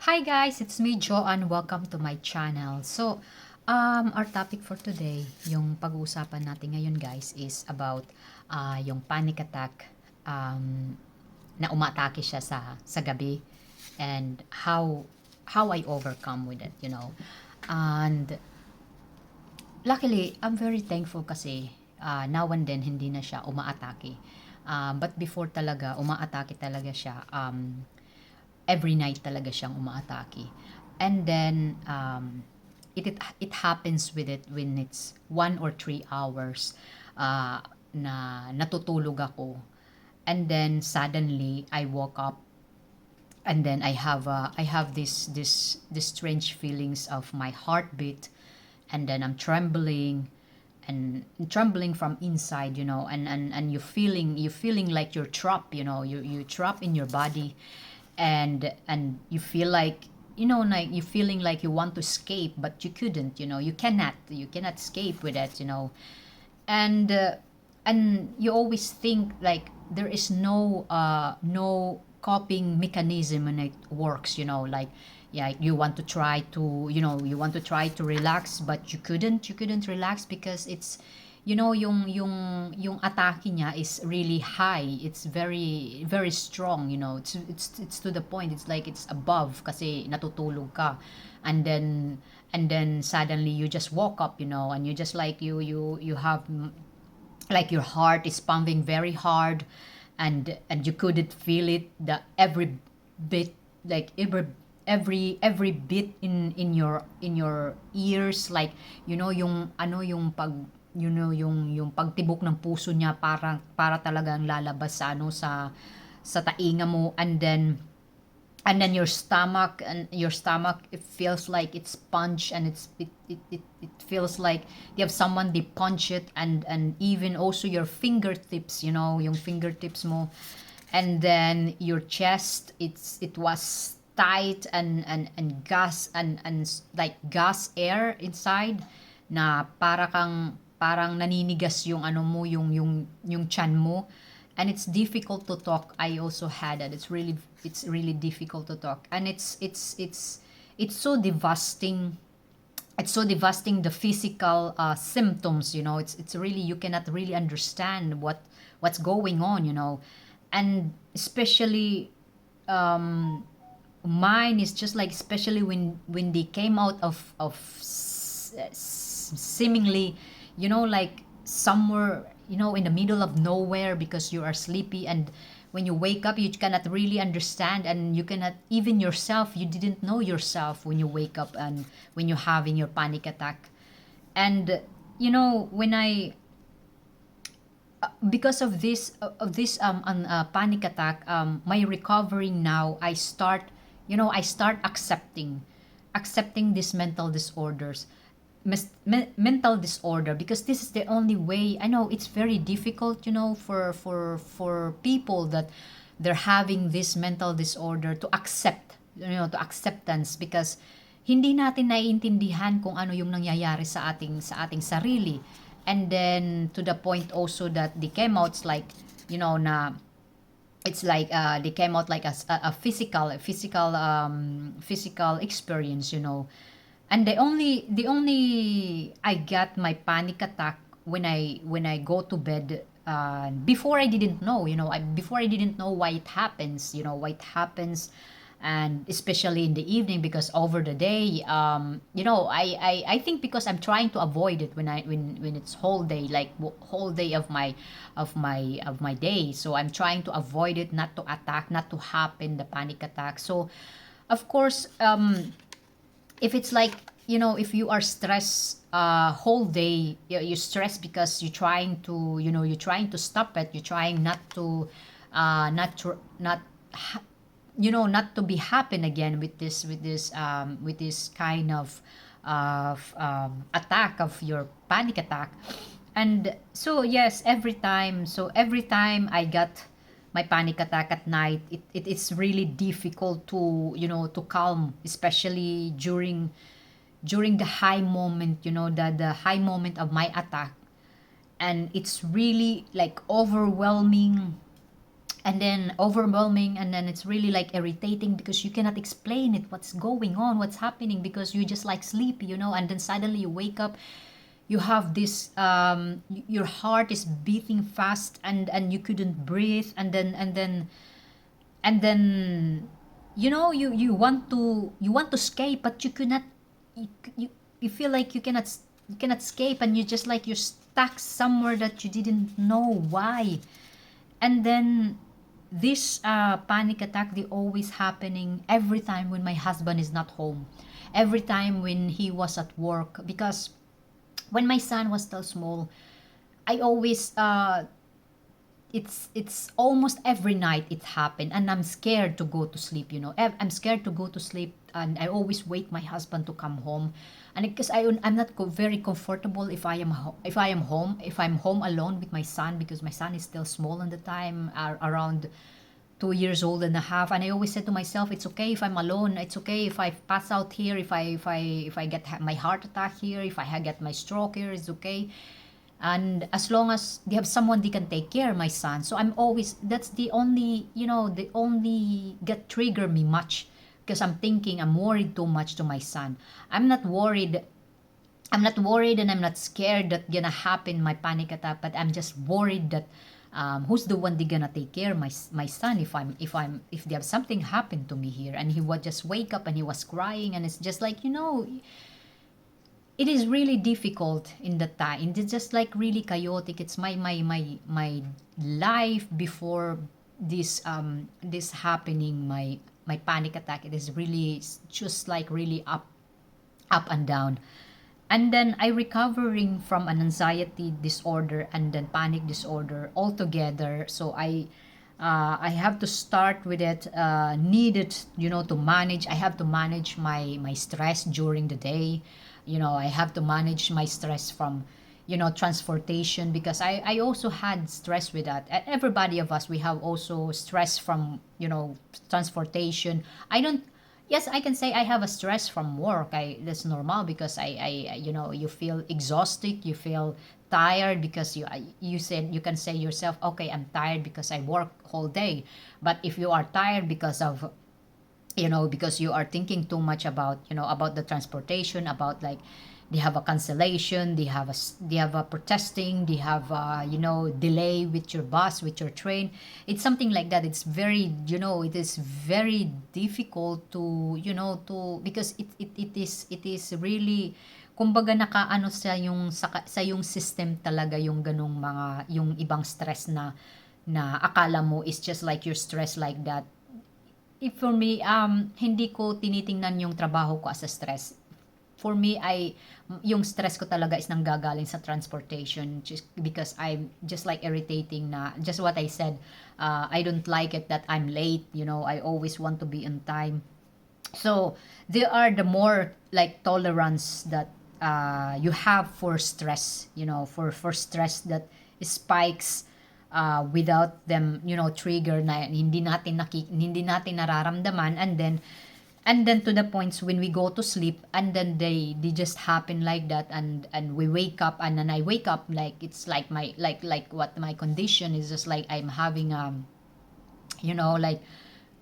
Hi guys, it's me Joanne. Welcome to my channel. Our topic for today, yung pag-uusapan natin ngayon guys is about yung panic attack na umatake siya sa gabi and how I overcome with it, you know. And luckily, I'm very thankful kasi now and then hindi na siya umaatake. But before talaga, umaatake talaga siya. Every night talaga siyang umaatake. And then, it happens with it when it's 1 or 3 hours na natutulog ako. And then, suddenly, I woke up and then I have this strange feelings of my heartbeat, and then I'm trembling and trembling from inside, you know, and you feeling like you're trapped, you know, you trapped in your body, and you feel like, you know, like you feeling like you want to escape but you couldn't, you know, you cannot escape with it, you know. And uh, and you always think like there is no coping mechanism when it works, you know, like yeah, you want to try to, you know, you want to try to relax but you couldn't relax because it's, you know, yung atake niya is really high, it's very very strong, you know, it's to the point, it's like it's above kasi natutulog ka, and then suddenly you just woke up, you know, and you just like you have like your heart is pumping very hard, and you couldn't feel it, the every bit, like every bit in your ears, like, you know, yung ano, yung pag, you know, yung pagtibok ng puso niya, para talagang lalabas sa ano, sa tainga mo, and then your stomach, it feels like it's punched, and it feels like you have someone they punch it, and even also your fingertips, you know, yung fingertips mo, and then your chest, it was tight, and gas, and like gas air inside, na parang naninigas yung ano mo, yung tiyan mo, and it's difficult to talk. I also had that. It's really difficult to talk, and it's so devastating. It's so devastating, the physical symptoms, you know. It's really, you cannot really understand what's going on, you know. And especially, mine is just like, especially when they came out of seemingly, you know, like somewhere, you know, in the middle of nowhere, because you are sleepy, and when you wake up you cannot really understand, and you cannot even yourself, you didn't know yourself when you wake up and when you're having your panic attack. And you know, when I because of this panic attack, my recovery now, I start accepting these mental disorder, because this is the only way. I know it's very difficult, you know, for people that they're having this mental disorder to accept, you know, to acceptance, because hindi natin naiintindihan kung ano yung nangyayari sa ating sarili. And then to the point also that they came out like, you know, na it's like, they came out like a physical experience, you know. And the only I got my panic attack when I go to bed. Before I didn't know, you know, before I didn't know why it happens, you know, why it happens, and especially in the evening, because over the day, you know, I think because I'm trying to avoid it when it's whole day, like whole day of my day, so I'm trying to avoid it, not to attack, not to happen the panic attack. So of course, if it's like, you know, if you are stressed whole day, you're stressed because you're trying to, you know, you're trying to stop it, you're trying not you know, not to be happen again with this kind of attack, of your panic attack. And so yes, every time I got my panic attack at night, it is really difficult to, you know, to calm, especially during the high moment, you know, the high moment of my attack. And it's really like overwhelming, and then overwhelming, and then it's really like irritating because you cannot explain it, what's going on, what's happening, because you just like sleepy, and then suddenly you wake up, you have this your heart is beating fast, and you couldn't breathe, and then you want to escape, but you cannot. You feel like you cannot escape, and you're stuck somewhere that you didn't know why. And then this panic attack, they always happening every time when my husband is not home, every time when he was at work, because when my son was still small, I always it's almost every night it happened, and I'm scared to go to sleep. I'm scared to go to sleep, and I always wake my husband to come home, and because I'm not very comfortable if I'm home alone with my son, because my son is still small at the time, around 2 years old and a half. And I always said to myself, it's okay if I'm alone, it's okay if I pass out here, if I get my heart attack here, if I get my stroke here, it's okay. And as long as they have someone they can take care of my son. So I'm always, that's the only, the only get trigger me much, because I'm worried too much to my son. I'm not worried and I'm not scared that gonna happen my panic attack, but I'm just worried that who's the one they gonna take care of my son if they have something happen to me here. And he would just wake up and he was crying, and it's just like, it is really difficult in the time. It's just like really chaotic. It's my life before this happening, my panic attack. It is really just like really up and down. And then I recovering from an anxiety disorder and then panic disorder altogether. So I have to start with it. Needed, to manage. I have to manage my stress during the day. I have to manage my stress from, transportation, because I also had stress with that. Everybody of us, we have also stress from, transportation. I don't. Yes, I can say I have a stress from work. That's normal, because you feel exhausted, you feel tired, because you said, you can say yourself, okay, I'm tired because I work whole day. But if you are tired because you are thinking too much about the transportation, about like they have a cancellation, they have a protesting, they have delay with your bus, with your train. It's something like that. It's very, it is very difficult to because it is really, kumbaga, nakaano sa yung system talaga yung ganung mga yung ibang stress na akala mo is just like your stress like that. If for me, hindi ko tinitingnan yung trabaho ko as a stress. For me, yung stress ko talaga is nanggagaling sa transportation, just because I'm just like irritating na, just what I said, I don't like it that I'm late, I always want to be on time. So, there are the more like tolerance that you have for stress, for stress that spikes without them, trigger na hindi natin nararamdaman. And then to the points when we go to sleep, and then they just happen like that, and we wake up, and then I wake up like it's like my like what my condition is, just like I'm having like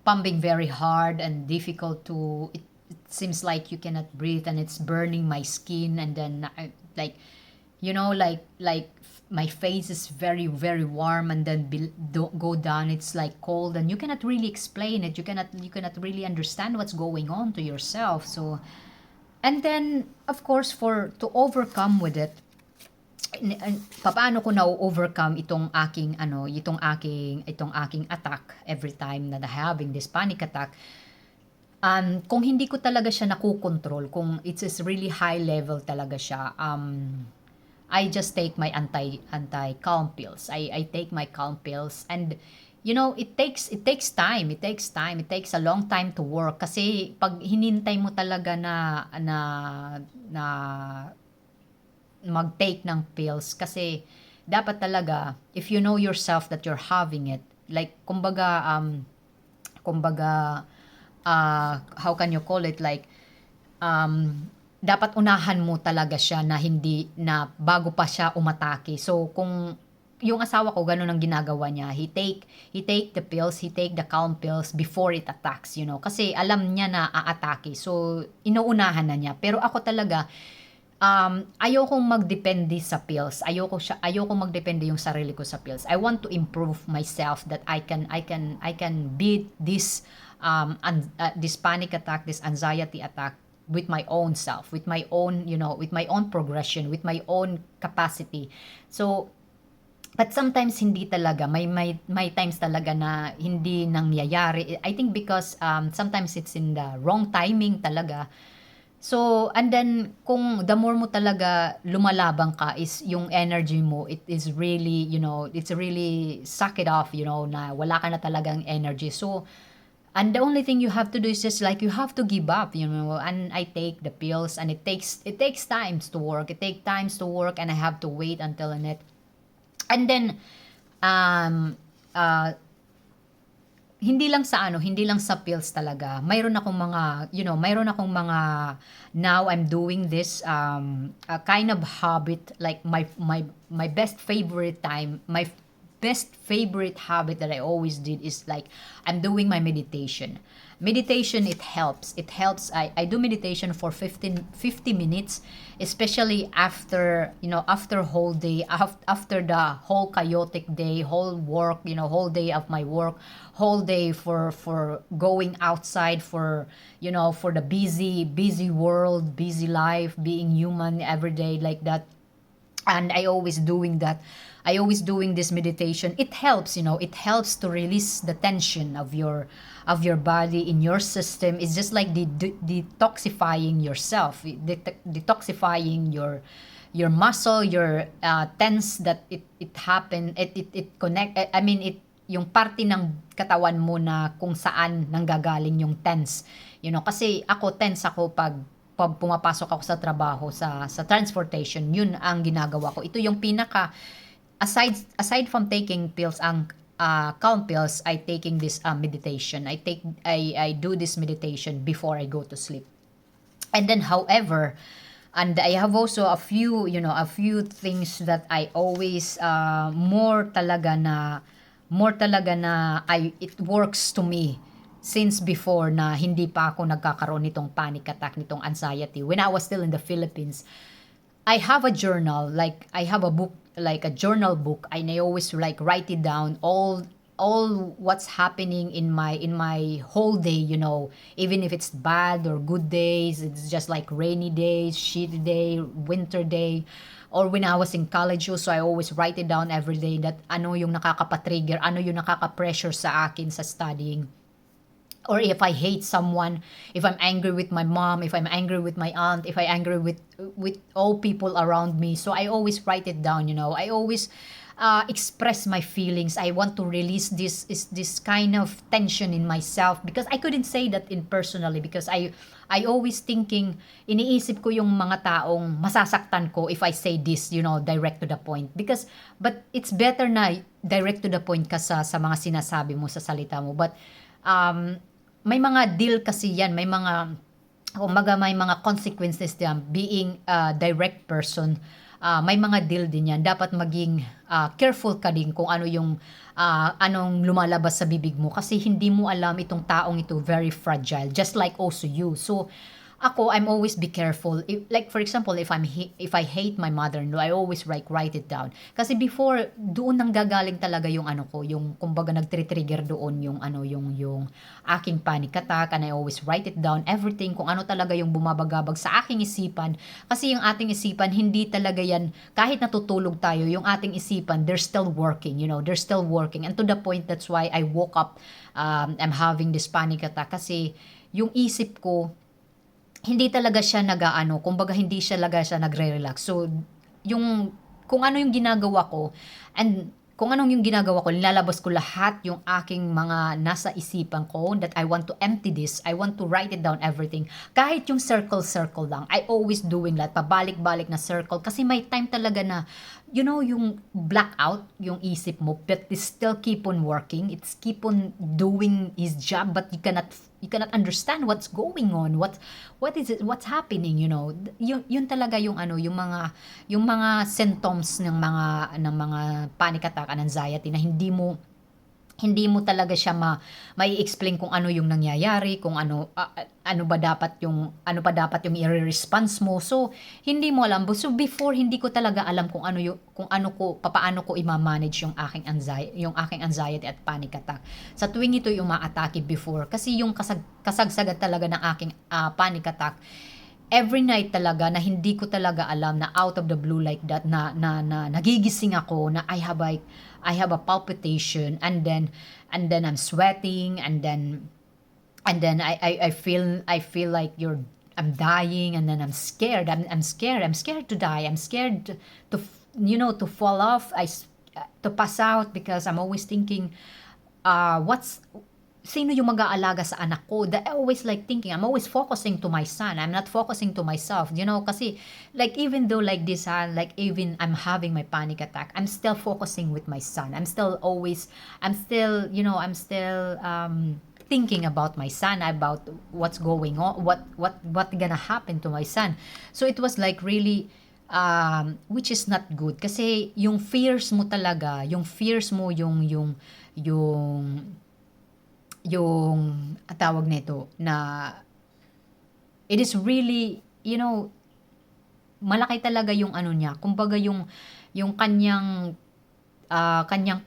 pumping very hard and difficult to it seems like you cannot breathe, and it's burning my skin. And then like my face is very very warm, and then don't go down, it's like cold, and you cannot really explain it, you cannot really understand what's going on to yourself. So, and then of course, for to overcome with it, paano ko na-overcome itong aking attack every time na having this panic attack. Kung hindi ko talaga siya nakokontrol, kung it's really high level talaga siya, I just take my anti-calm pills. I take my calm pills, and it takes time. It takes a long time to work, kasi pag hinintay mo talaga na mag-take ng pills, kasi dapat talaga, if you know yourself that you're having it, like kumbaga, how can you call it, like dapat unahan mo talaga siya, na hindi na bago pa siya umatake. So kung yung asawa ko, ganun ang ginagawa niya. He take the pills, he take the calm pills before it attacks, you know. Kasi alam niya na aatake. So, inuunahan na niya. Pero ako talaga, ayokong magdepende sa pills. Ayoko magdepende yung sarili ko sa pills. I want to improve myself that I can beat this this panic attack, this anxiety attack with my own self, with my own, with my own progression, with my own capacity. So, but sometimes hindi talaga, may times talaga na hindi nangyayari. I think because sometimes it's in the wrong timing talaga. So, and then kung the more mo talaga lumalabang ka is yung energy mo, it is really, it's really suck it off, na wala ka na talagang energy. So, and the only thing you have to do is just like you have to give up, and I take the pills, and it takes times to work. It takes times to work, and I have to wait until and then um uh hindi lang sa pills talaga. Mayroon akong mga, now I'm doing this a kind of habit, like my best favorite habit that I always did is like I'm doing my meditation. Meditation, it helps. I do meditation for 50 minutes, especially after, after whole day, after the whole chaotic day, whole work, whole day of my work, whole day for going outside, for, for the busy world, busy life, being human every day like that. And I always doing this meditation. It helps, it helps to release the tension of your body, in your system. It's just like detoxifying yourself, detoxifying your muscle, your tense that it happen, it connect, I mean it, yung parte ng katawan mo na kung saan nanggagaling yung tense. Kasi ako tense ako pag pumapasok ako sa trabaho, sa transportation. Yun ang ginagawa ko. Ito yung pinaka, aside from taking pills, ang calm pills, I taking this meditation. I do this meditation before I go to sleep. And then, however, and I have also a few things that I always more talaga na it works to me since before, na hindi pa ako nagkakaroon nitong panic attack, nitong anxiety. When I was still in the Philippines, I have a journal, like I have a book, like a journal book, and I always like write it down, all what's happening in my whole day, even if it's bad or good days. It's just like rainy days, shitty day, winter day, or when I was in college also, I always write it down every day, that ano yung nakakapa-trigger, ano yung nakaka-pressure sa akin sa studying. Or if I hate someone, if I'm angry with my mom, if I'm angry with my aunt, if I'm angry with all people around me. So I always write it down, I always express my feelings. I want to release this kind of tension in myself, because I couldn't say that in personally, because I always thinking, iniisip ko yung mga taong masasaktan ko if I say this, direct to the point. But it's better na direct to the point ka sa mga sinasabi mo, sa salita mo. But may mga deal kasi yan, may mga consequences diyan, being a direct person. May mga deal din yan. Dapat maging careful ka din kung ano yung anong lumalabas sa bibig mo, kasi hindi mo alam itong taong ito, very fragile, just like also you. So ako, I'm always be careful. Like for example, if I hate my mother-in-law, I always write it down. Kasi before, doon nang gagaling talaga yung yung kumbaga nagtre-trigger doon yung yung aking panic attack, and I always write it down, everything, kung ano talaga yung bumabagabag sa aking isipan. Kasi yung ating isipan, hindi talaga yan, kahit natutulog tayo, yung ating isipan, they're still working, they're still working. And to the point, that's why I woke up, I'm having this panic attack, kasi yung isip ko, hindi talaga siya kumbaga hindi siya nagre-relax. So, kung ano yung ginagawa ko, and kung anong yung ginagawa ko, nilalabas ko lahat yung aking mga nasa isipan ko, that I want to empty this, I want to write it down, everything. Kahit yung circle lang, I always doing that, pabalik-balik na circle, kasi may time talaga na, yung blackout, yung isip mo, but it still keep on working, it's keep on doing his job, but understand what's going on, what is it, what's happening, yun talaga yung yung mga symptoms ng mga panic attack and anxiety na hindi mo talaga siya mai-explain kung ano yung nangyayari, kung ano pa dapat yung i-response mo. So hindi mo alam. So before hindi ko talaga alam paano ko i-manage yung aking anxiety at panic attack. Sa tuwing ito yung umaatake before, kasi yung kasagsagan talaga ng aking panic attack, every night talaga na hindi ko talaga alam, na out of the blue like that, na nagigising ako, na I have a palpitation, and then I'm sweating, and then I feel like I'm dying, and then I'm scared. I'm scared. I'm scared to die. I'm scared to fall off. To pass out, because I'm always thinking, sino yung mag-aalaga sa anak ko? That I always like thinking, I'm always focusing to my son. I'm not focusing to myself, kasi like even though like this, like even I'm having my panic attack, I'm still focusing with my son. I'm still thinking about my son, about what's going on, what gonna happen to my son. So it was like really which is not good, kasi yung fears mo talaga, yung tawag nito, na it is really, malaki talaga yung niya, kumbaga yung kanyang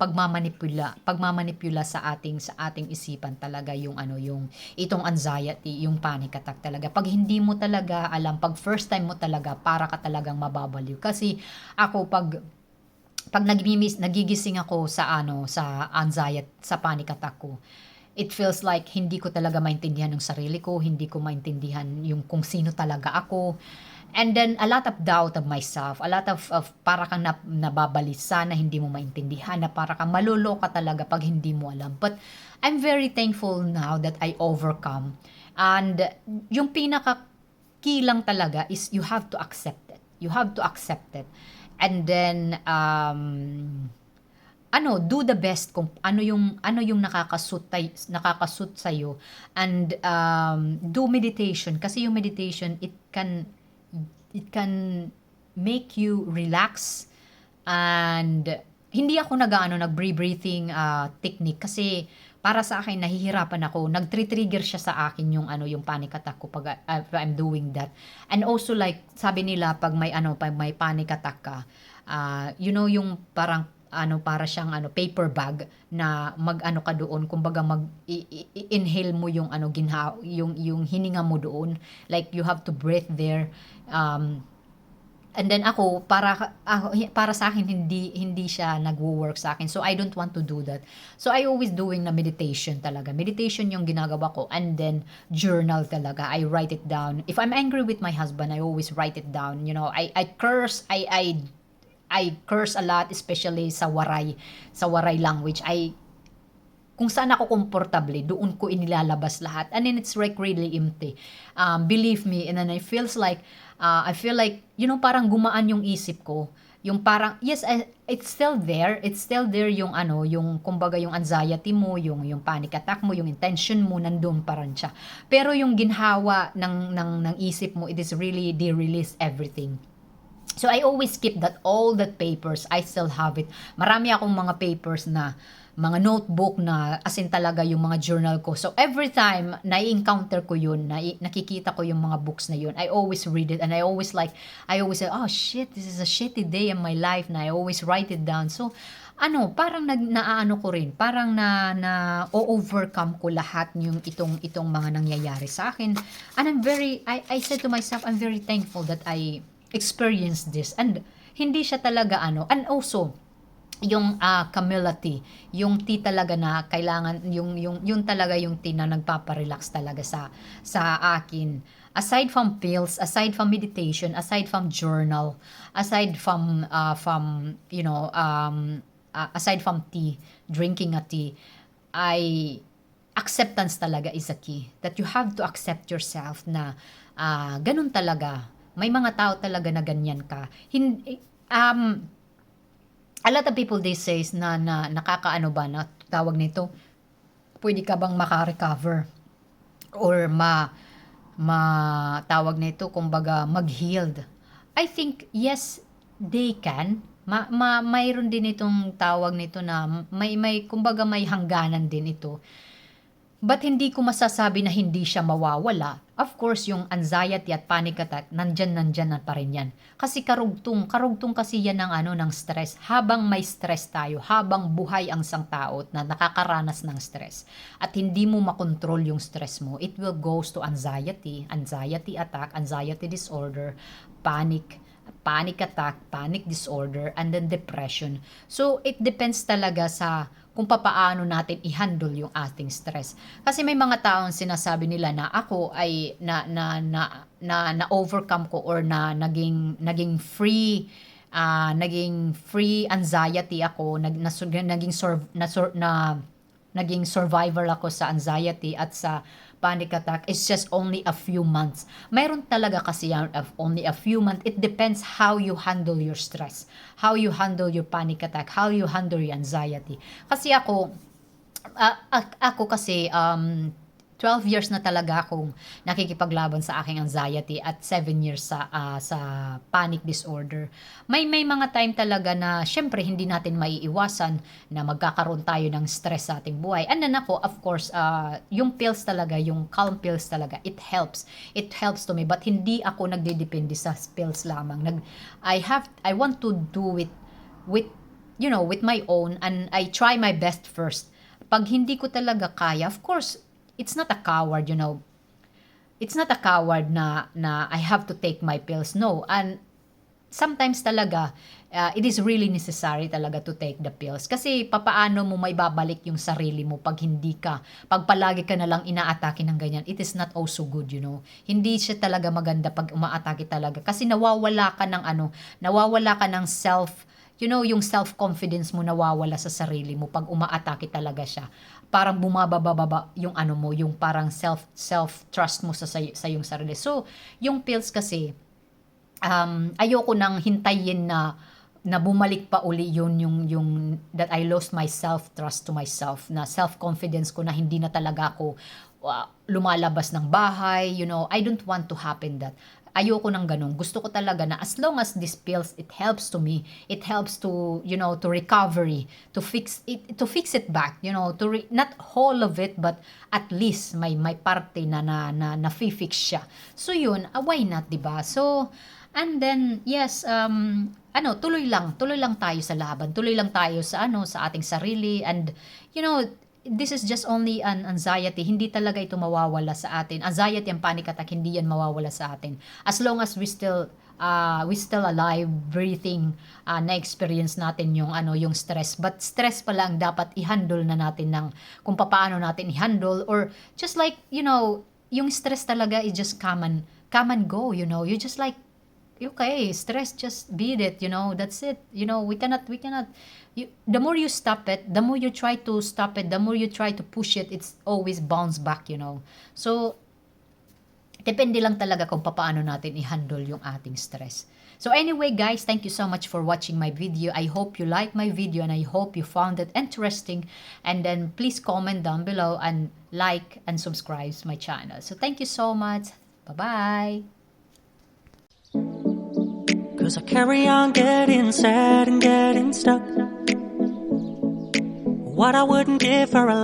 pagmamanipula sa ating isipan talaga, yung itong anxiety, yung panic attack talaga. Pag hindi mo talaga alam, pag first time mo talaga, para ka talagang mababaliw. Kasi ako, pag nagigising ako sa anxiety, sa panic attack ko, it feels like hindi ko talaga maintindihan ng sarili ko, hindi ko maintindihan yung kung sino talaga ako. And then a lot of doubt of myself, a lot of para kang nababalisa, na hindi mo maintindihan, na para kang maluloka talaga pag hindi mo alam. But I'm very thankful now that I overcome. And yung pinaka-key talaga is you have to accept it. You have to accept it. And then do the best kung ano yung nakakasuit sa iyo, and do meditation, kasi yung meditation, it can make you relax. And hindi ako nag-breathing technique, kasi para sa akin nahihirapan ako, nagtre-trigger siya sa akin yung panic attack ko pag I'm doing that. And also, like sabi nila, pag may panic attack ka, yung parang para siyang paper bag, na ka doon, kumbaga inhale mo yung yung hininga mo doon, like you have to breathe there. And then ako, para sa akin, hindi siya nagwo-work sa akin, so I don't want to do that. So I always doing na meditation talaga. Meditation yung ginagawa ko, and then journal talaga. I write it down. If I'm angry with my husband, I always write it down. I curse, I curse a lot, especially sa waray language. Kung saan ako komportable, doon ko inilalabas lahat. And then it's like really empty. Believe me, and then I feel like, parang gumaan yung isip ko. Yung parang, yes, it's still there. It's still there yung kumbaga yung anxiety mo, yung panic attack mo, yung intention mo, nandun pa rin siya. Pero yung ginhawa ng isip mo, it is really, they release everything. So I always keep all that papers. I still have it. Marami akong mga papers, na mga notebook, na as in talaga yung mga journal ko. So every time na-encounter ko yun, nakikita ko yung mga books na yun, I always read it, and I always say, oh shit, this is a shitty day in my life, na I always write it down. So parang naano ko rin, parang overcome ko lahat yung itong mga nangyayari sa akin. And I said to myself, I'm very thankful that I experience this, and hindi siya talaga and also yung Camilla tea, yung tea talaga na kailangan, yung talaga yung tea na nagpapa-relax talaga sa akin, aside from pills, aside from meditation, aside from journal, aside from aside from tea, drinking a tea, acceptance talaga is a key, that you have to accept yourself, na ganun talaga. May mga tao talaga na ganyan ka. A lot of people these days na nakakaano ba, na tawag nito, pwede ka bang maka-recover? or tawag nito kumbaga mag-healed. I think yes, they can. Mayroon din itong tawag nito na may kumbaga may hangganan din ito. But hindi ko masasabi na hindi siya mawawala. Of course, yung anxiety at panic attack, nandyan na pa rin yan. Kasi karugtong kasi yan ng ng stress. Habang may stress tayo, habang buhay ang isang tao na nakakaranas ng stress, at hindi mo makontrol yung stress mo, it will goes to anxiety attack, anxiety disorder, panic attack, panic disorder, and then depression. So, it depends talaga sa kung papaano natin i-handle yung ating stress. Kasi may mga taong sinasabi nila na ako ay na overcome ko or naging free anxiety ako, naging survivor ako sa anxiety at sa panic attack is just only a few months. Mayroon talaga kasi yan of only a few months. It depends how you handle your stress, how you handle your panic attack, how you handle your anxiety. Kasi ako kasi 12 years na talaga akong nakikipaglaban sa aking anxiety at 7 years sa panic disorder. May mga time talaga na syempre hindi natin maiiwasan na magkakaroon tayo ng stress sa ating buhay. And then ako, of course, yung pills talaga, yung calm pills talaga, it helps. It helps to me, but hindi ako nagdedepende sa pills lamang. I want to do it with with my own, and I try my best first. Pag hindi ko talaga kaya, of course, it's not a coward, It's not a coward na I have to take my pills. No. And sometimes talaga, it is really necessary talaga to take the pills. Kasi papaano mo may babalik yung sarili mo pag palagi ka na lang inaatake ng ganyan. It is not also good, Hindi siya talaga maganda pag umaatake talaga. Kasi nawawala ka ng yung self-confidence mo nawawala sa sarili mo pag umaatake talaga siya. Parang bumababa yung yung parang self-trust mo sa yung sarili. So, yung pills kasi, ayoko nang hintayin na bumalik pa uli yung that I lost my self-trust to myself, na self-confidence ko na hindi na talaga ako lumalabas ng bahay, I don't want to happen that. Ayoko ng ganun. Gusto ko talaga na as long as these pills, it helps to me. It helps to, to recovery, to fix it back, not whole of it, but at least may parte na fix siya. So yun, why not, 'di ba? So, and then yes, tuloy lang tayo sa laban. Tuloy lang tayo sa sa ating sarili, and this is just only an anxiety. Hindi talaga ito mawawala sa atin. Anxiety and panic attack, hindi yan mawawala sa atin. As long as we still alive, breathing, na-experience natin yung stress. But stress pala ang dapat i-handle na natin ng kung paano natin i-handle, or just like, yung stress talaga is just come and go, You just like, okay, stress, just beat it, that's it. We cannot, the more you stop it, the more you try to stop it, the more you try to push it, it's always bounce back, So, depende lang talaga kung paano natin i-handle yung ating stress. So anyway, guys, thank you so much for watching my video. I hope you like my video, and I hope you found it interesting. And then please comment down below and like and subscribe my channel. So thank you so much. Bye-bye. 'Cause I carry on getting sad and getting stuck. What I wouldn't give for a